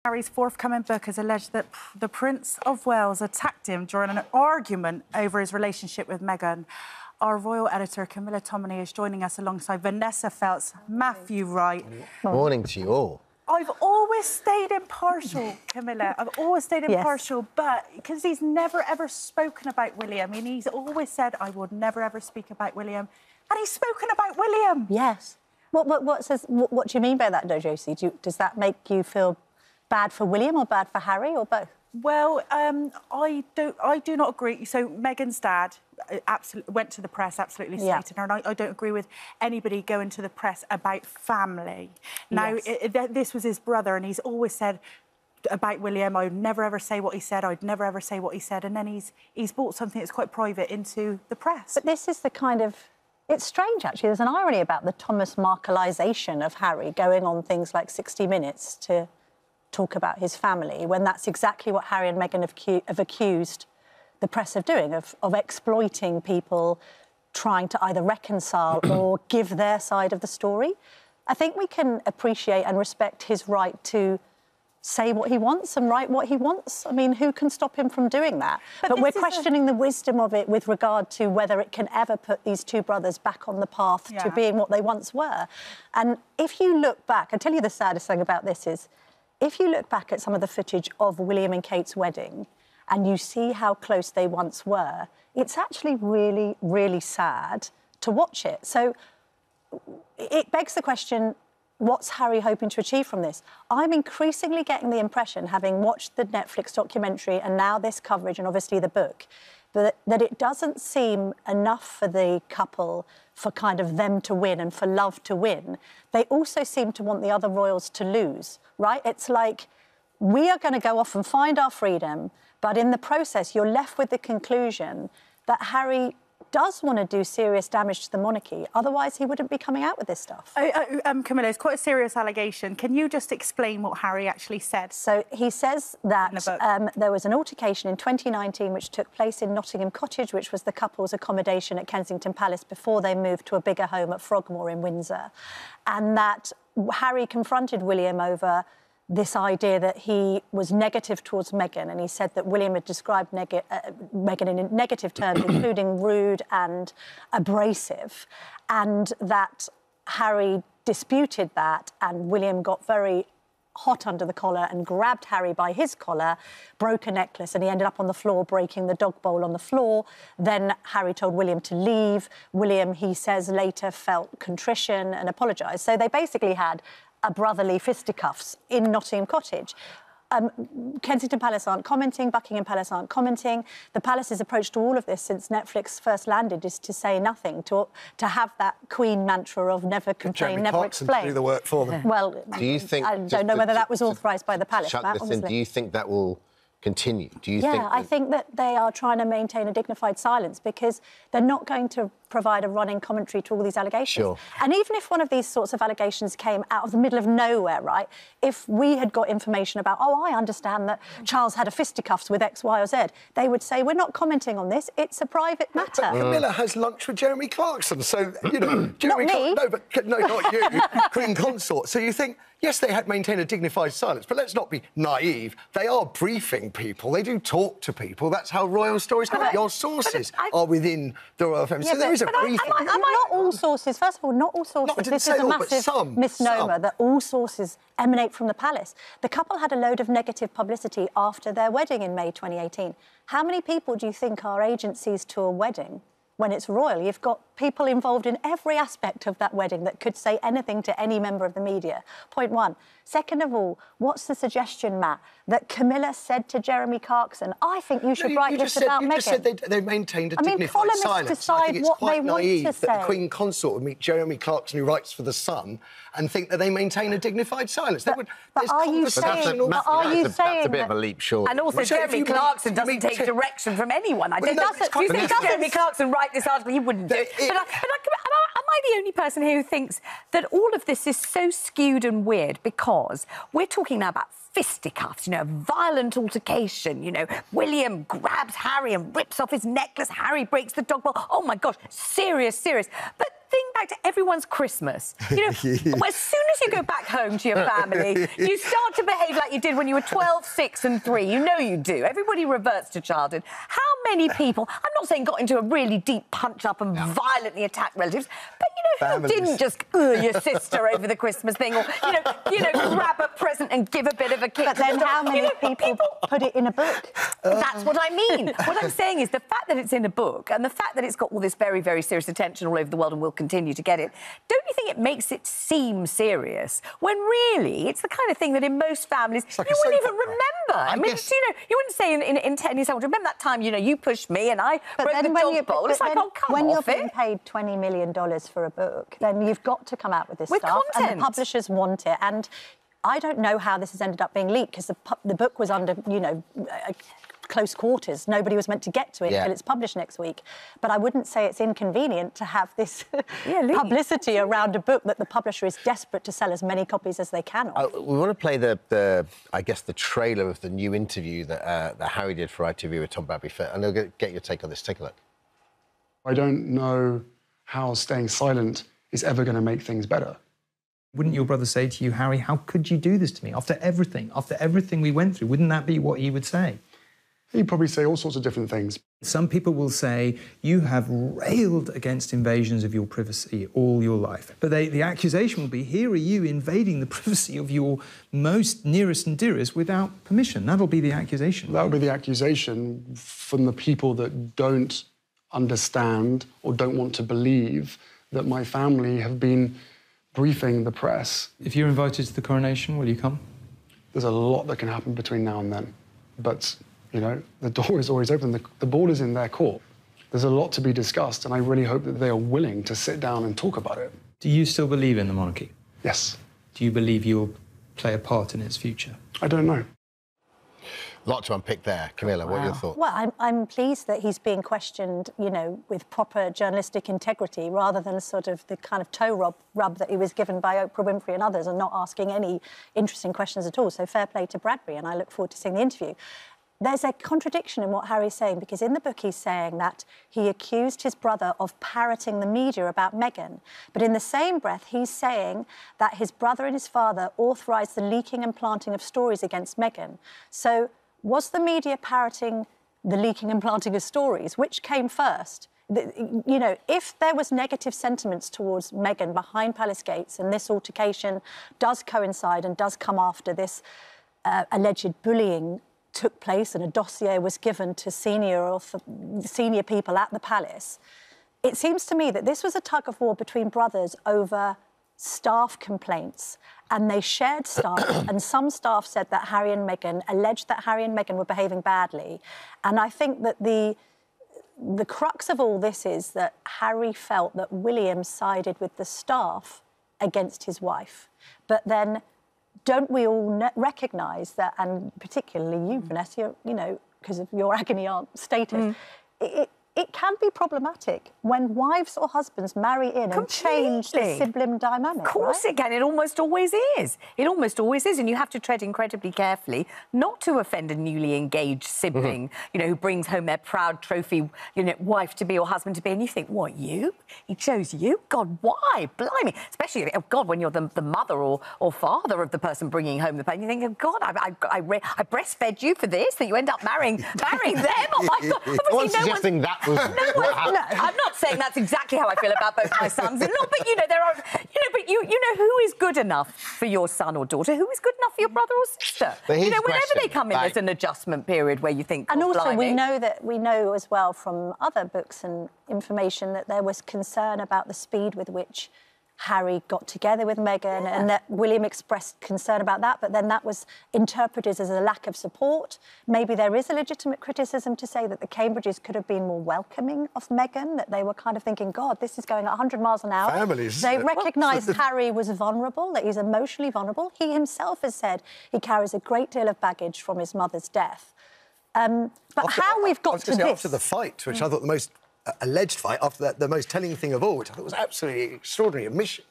Harry's forthcoming book has alleged that the Prince of Wales attacked him during an argument over his relationship with Meghan. Our royal editor, Camilla Tominey, is joining us alongside Vanessa Feltz, Matthew Wright. Morning to you all. I've always stayed impartial, Camilla. I've always stayed impartial, but because he's never, ever spoken about William. I mean, he's always said, I would never, ever speak about William. And he's spoken about William. Yes. What do you mean by that, though, Josie? Does that make you feel bad for William or bad for Harry or both? Well, I do not agree. So Meghan's dad absolutely went to the press, absolutely stated her, and I don't agree with anybody going to the press about family. Now, this was his brother, and he's always said about William, I'd never ever say what he said, I'd never ever say what he said, and then he's brought something that's quite private into the press. But this is the kind of... It's strange, actually. There's an irony about the Thomas Markleisation of Harry going on things like 60 Minutes to talk about his family, when that's exactly what Harry and Meghan have accused the press of doing, of exploiting people, trying to either reconcile or give their side of the story. I think we can appreciate and respect his right to say what he wants and write what he wants. I mean, who can stop him from doing that? But we're questioning the wisdom of it with regard to whether it can ever put these two brothers back on the path to being what they once were. And if you look back, I'll tell you the saddest thing about this is, if you look back at some of the footage of William and Kate's wedding and you see how close they once were, it's actually really, really sad to watch it. So it begs the question, what's Harry hoping to achieve from this? I'm increasingly getting the impression, having watched the Netflix documentary and now this coverage and obviously the book, that it doesn't seem enough for the couple for kind of them to win and for love to win. They also seem to want the other royals to lose, right? It's like, we are going to go off and find our freedom, but in the process, you're left with the conclusion that Harry does want to do serious damage to the monarchy. Otherwise, he wouldn't be coming out with this stuff. Camilla, it's quite a serious allegation. Can you just explain what Harry actually said? So he says that there was an altercation in 2019 which took place in Nottingham Cottage, which was the couple's accommodation at Kensington Palace before they moved to a bigger home at Frogmore in Windsor. And that Harry confronted William over this idea that he was negative towards Meghan, and he said that William had described Meghan in negative terms, including rude and abrasive, and that Harry disputed that, and William got very hot under the collar and grabbed Harry by his collar, broke a necklace, and he ended up on the floor breaking the dog bowl on the floor. Then Harry told William to leave. William, he says, later felt contrition and apologised. So they basically had a brotherly fisticuffs in Nottingham Cottage. Kensington Palace aren't commenting, Buckingham Palace aren't commenting. The Palace's approach to all of this since Netflix first landed is to say nothing, to have that Queen mantra of never complain, never explain. Do the work for them. Well, do you think, I don't know whether that was authorised by the Palace. Do you think that will continue? Do you think I think that they are trying to maintain a dignified silence because they're not going to provide a running commentary to all these allegations. Sure. And even if one of these sorts of allegations came out of the middle of nowhere, right, if we had got information about, oh, I understand that Charles had a fisticuffs with X, Y or Z, they would say, we're not commenting on this, it's a private matter. But Camilla has lunch with Jeremy Clarkson, so, you know... Jeremy not me. No, not you, Queen Consort. So you think, yes, they had maintained a dignified silence, but let's not be naive. They are briefing people, they do talk to people, that's how royal stories come out. Your sources are within the royal family, so there is a briefing. Not all sources. First of all, not all sources. This is a massive misnomer that all sources emanate from the palace. The couple had a load of negative publicity after their wedding in May 2018. How many people do you think are agencies to a wedding when it's royal? You've got people involved in every aspect of that wedding that could say anything to any member of the media. Point one. Second of all, what's the suggestion, Matt, that Camilla said to Jeremy Clarkson, I think you should write this about Meghan? You just said they maintained a dignified silence. Decide I think it's what quite they want naive to that the Queen Consort would meet Jeremy Clarkson, who writes for The Sun, and think that they maintain a dignified silence. But are you saying... That's a bit of a leap, short. And also, Jeremy Clarkson doesn't take direction from anyone. I don't know. If you think Jeremy Clarkson write this article, he wouldn't do it. But am I the only person here who thinks that all of this is so skewed and weird because we're talking now about fisticuffs, you know, violent altercation, you know, William grabs Harry and rips off his necklace, Harry breaks the dog bowl. Oh, my gosh, serious. But think back to everyone's Christmas. You know, as soon as you you go back home to your family, you start to behave like you did when you were 12, 6 and 3. You know you do. Everybody reverts to childhood. How many people, I'm not saying got into a really deep punch-up and violently attacked relatives, but, you know, who didn't just your sister over the Christmas thing or, you know, grab a present and give a bit of a kick? But then how many people put it in a book? That's what I mean. What I'm saying is the fact that it's in a book and the fact that it's got all this very, very serious attention all over the world and will continue to get it, don't you think it makes it seem serious when really it's the kind of thing that in most families you wouldn't even remember? I mean, you know, you wouldn't say in 10 years old, remember that time, you know, you pushed me and I broke the dog bowl. It's like, oh, come off it. When you're being paid $20 million for a book, then you've got to come out with this stuff. Content. And the publishers want it. And I don't know how this has ended up being leaked because the book was under, you know, close quarters. Nobody was meant to get to it until it's published next week. But I wouldn't say it's inconvenient to have this publicity around a book that the publisher is desperate to sell as many copies as they can of. We want to play the I guess, the trailer of the new interview that Harry did for ITV with Tom Bradby. And I'll get your take on this. Take a look. I don't know how staying silent is ever going to make things better. Wouldn't your brother say to you, Harry, how could you do this to me? After everything we went through, wouldn't that be what he would say? He'd probably say all sorts of different things. Some people will say, you have railed against invasions of your privacy all your life. But the accusation will be, here are you invading the privacy of your most nearest and dearest without permission. That'll be the accusation. That would be the accusation from the people that don't understand or don't want to believe that my family have been briefing the press. If you're invited to the coronation, will you come? There's a lot that can happen between now and then. But, you know, the door is always open. The ball is in their court. There's a lot to be discussed, and I really hope that they are willing to sit down and talk about it. Do you still believe in the monarchy? Yes. Do you believe you'll play a part in its future? I don't know. A lot to unpick there. Camilla, what are your thoughts? Well, I'm pleased that he's being questioned, you know, with proper journalistic integrity rather than sort of the kind of toe rub that he was given by Oprah Winfrey and others and not asking any interesting questions at all. So fair play to Bradby, and I look forward to seeing the interview. There's a contradiction in what Harry's saying, because in the book he's saying that he accused his brother of parroting the media about Meghan. But in the same breath, he's saying that his brother and his father authorised the leaking and planting of stories against Meghan. So was the media parroting the leaking and planting of stories? Which came first? You know, if there was negative sentiments towards Meghan behind Palace Gates, and this altercation does coincide and does come after this alleged bullying took place and a dossier was given to senior people at the palace, it seems to me that this was a tug of war between brothers over staff complaints, and they shared staff, and some staff said that Harry and Meghan alleged that Harry and Meghan were behaving badly. And I think that the crux of all this is that Harry felt that William sided with the staff against his wife. But then don't we all recognise that, and particularly you, Vanessa, you know, because of your agony aunt status, it can be problematic when wives or husbands marry in and change the sibling dynamic. Of course it can. It almost always is. It almost always is. And you have to tread incredibly carefully not to offend a newly engaged sibling, you know, who brings home their proud trophy, you know, wife-to-be or husband-to-be. And you think, what, you? He chose you? God, why? Blimey. Especially, oh, God, when you're the mother or father of the person bringing home the pain. You think, oh, God, I breastfed you for this, that you end up marrying them? Oh, my God. Obviously, suggesting that was no, I'm not saying that's exactly how I feel about both my sons-in-law, but, you know, there are, you know, but you know, who is good enough for your son or daughter? Who is good enough for your brother or sister? You know, whenever they come in, there's an adjustment period where you think, and also blimey. we know as well from other books and information that there was concern about the speed with which Harry got together with Meghan, and that William expressed concern about that, but then that was interpreted as a lack of support. Maybe there is a legitimate criticism to say that the Cambridges could have been more welcoming of Meghan, that they were kind of thinking, God, this is going at 100 miles an hour. Families. They recognised Harry was vulnerable, that he's emotionally vulnerable. He himself has said he carries a great deal of baggage from his mother's death. But how we've got to this... After the fight, which I thought the most... alleged fight, after that, the most telling thing of all, which I thought was absolutely extraordinary admission,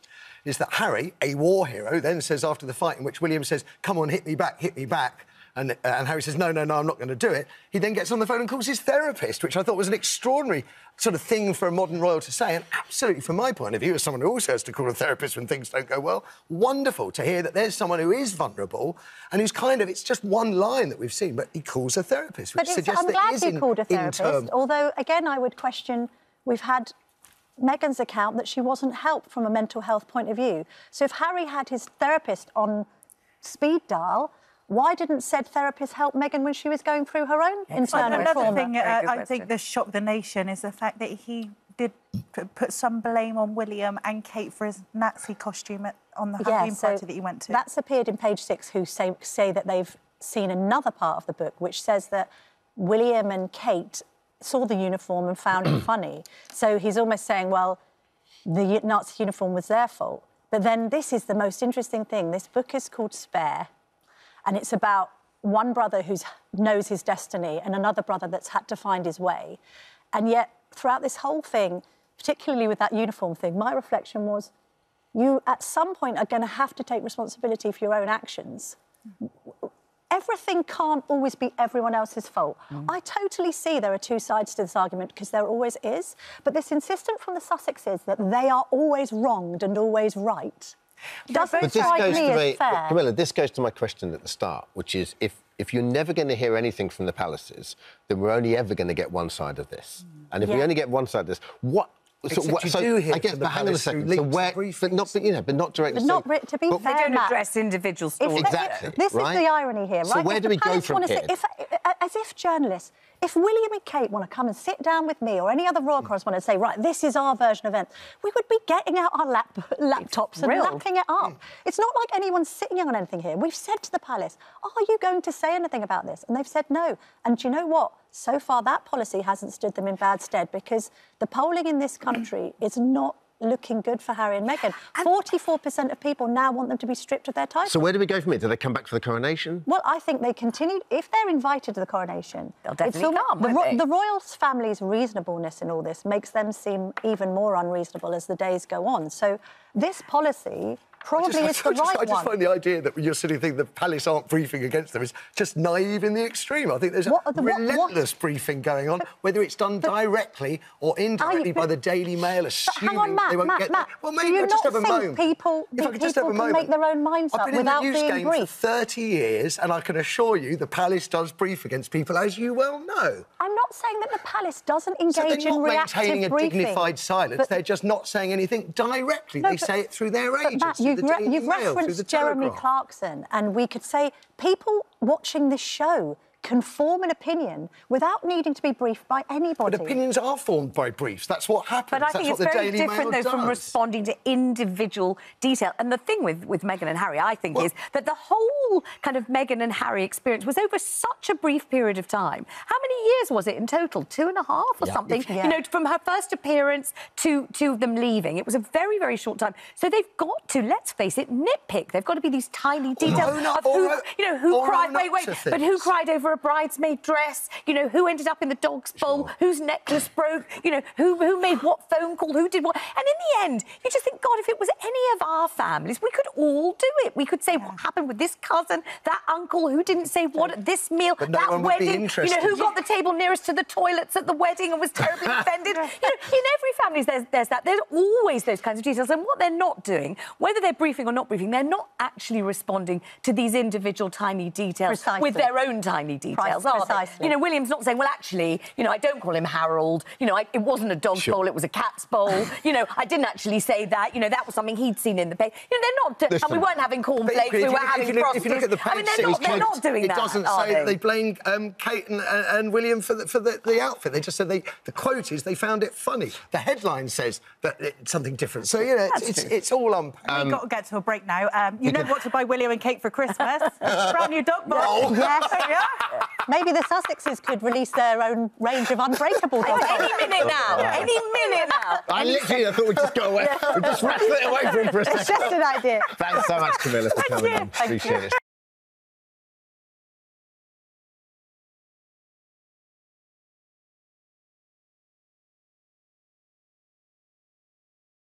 is that Harry, a war hero, then says after the fight, in which William says, come on, hit me back, and Harry says, no, I'm not going to do it, he then gets on the phone and calls his therapist, which I thought was an extraordinary sort of thing for a modern royal to say. And absolutely, from my point of view, as someone who also has to call a therapist when things don't go well, wonderful to hear that there's someone who is vulnerable and who's kind of, it's just one line that we've seen, but he calls a therapist, which suggests that he is I'm glad you called a therapist, although, again, I would question, we've had Meghan's account that she wasn't helped from a mental health point of view. So if Harry had his therapist on speed dial, why didn't said therapist help Meghan when she was going through her own internal trauma? Another thing I think that shocked the nation is the fact that he did put some blame on William and Kate for his Nazi costume on the Halloween party that he went to. That's appeared in page 6, who say that they've seen another part of the book which says that William and Kate saw the uniform and found it funny. So he's almost saying, well, the Nazi uniform was their fault. But then this is the most interesting thing. This book is called Spare, and it's about one brother who knows his destiny and another brother that's had to find his way. And yet, throughout this whole thing, particularly with that uniform thing, my reflection was, you at some point are going to have to take responsibility for your own actions. Everything can't always be everyone else's fault. I totally see there are two sides to this argument, because there always is, but this insistence from the Sussexes that they are always wronged and always right doesn't strike me as fair. Camilla, this goes to my question at the start, which is if you're never going to hear anything from the palaces, then we're only ever going to get one side of this. And if we only get one side of this, what... I guess, but hang on a second. So where, but not directly. To be fair, they don't address individual stories. Exactly. This is the irony here, right? So where do we go from here? As if journalists, if William and Kate want to come and sit down with me or any other royal correspondent and say, right, this is our version of events, we would be getting out our laptops and lapping it up. It's not like anyone's sitting on anything here. We've said to the palace, are you going to say anything about this? And they've said no. And do you know what? So far, that policy hasn't stood them in bad stead, because the polling in this country is not looking good for Harry and Meghan. 44% of people now want them to be stripped of their title. So where do we go from here? Do they come back for the coronation? Well, I think they continue. If they're invited to the coronation, they'll definitely come, won't they? The royal family's reasonableness in all this makes them seem even more unreasonable as the days go on. So this policy probably is the right one. I just find the idea that you're sitting thinking the palace aren't briefing against them is just naive in the extreme. I think there's a relentless briefing going on, whether it's done directly or indirectly by the Daily Mail, assuming they won't get... Well, maybe I just have a moment. People can make their own minds up without being briefed. I've been in the news game for 30 years, and I can assure you the palace does brief against people, as you well know. I'm not saying that the palace doesn't engage in reactive briefing. So they're not maintaining a dignified silence. They're just not saying anything directly. They say it through their agents. You've referenced Jeremy Clarkson, and we could say people watching this show can form an opinion without needing to be briefed by anybody. But opinions are formed by briefs. That's what happens. But I think it's very different, though, from responding to individual detail. And the thing with Meghan and Harry, I think, is that the whole kind of Meghan and Harry experience was over such a brief period of time. How many years was it in total? 2.5 or something? You know, from her first appearance to them leaving. It was a very, very short time. So they've got to, let's face it, nitpick. They've got to be these tiny details of who cried... But who cried over a bridesmaid dress, you know, who ended up in the dog's bowl, whose necklace broke, you know, who made what phone call, who did what. And in the end, you just think, God, if it was any of our families, we could all do it. We could say what happened with this cousin, that uncle, who didn't say what at this meal, that wedding, you know, who got the table nearest to the toilets at the wedding and was terribly offended. You know, in every family there's that. There's always those kinds of details. And what they're not doing, whether they're briefing or not briefing, they're not actually responding to these individual tiny details with their own tiny details, are they? You know, William's not saying, well, actually, you know, I don't call him Harold. You know, it wasn't a dog's bowl, it was a cat's bowl. You know, I didn't actually say that. You know, that was something he'd seen in the paper. You know, they're not... and we weren't having cornflakes, we were having frosties. If you look at the page, I mean, they're not doing that, it doesn't say that they blamed Kate and William for the outfit. They just said the quote is they found it funny. The headline says that it's something different. So, you know, it's all unpacked. We've got to get to a break now. You know what to buy William and Kate for Christmas? Brand new dog bowl. Yes. Maybe the Sussexes could release their own range of unbreakable dogs. Any minute now. Any minute now. I thought we'd just go away. We'd just wrestle it away from him for a second. It's just an idea. Thanks so much, Camilla, for coming on. Appreciate it.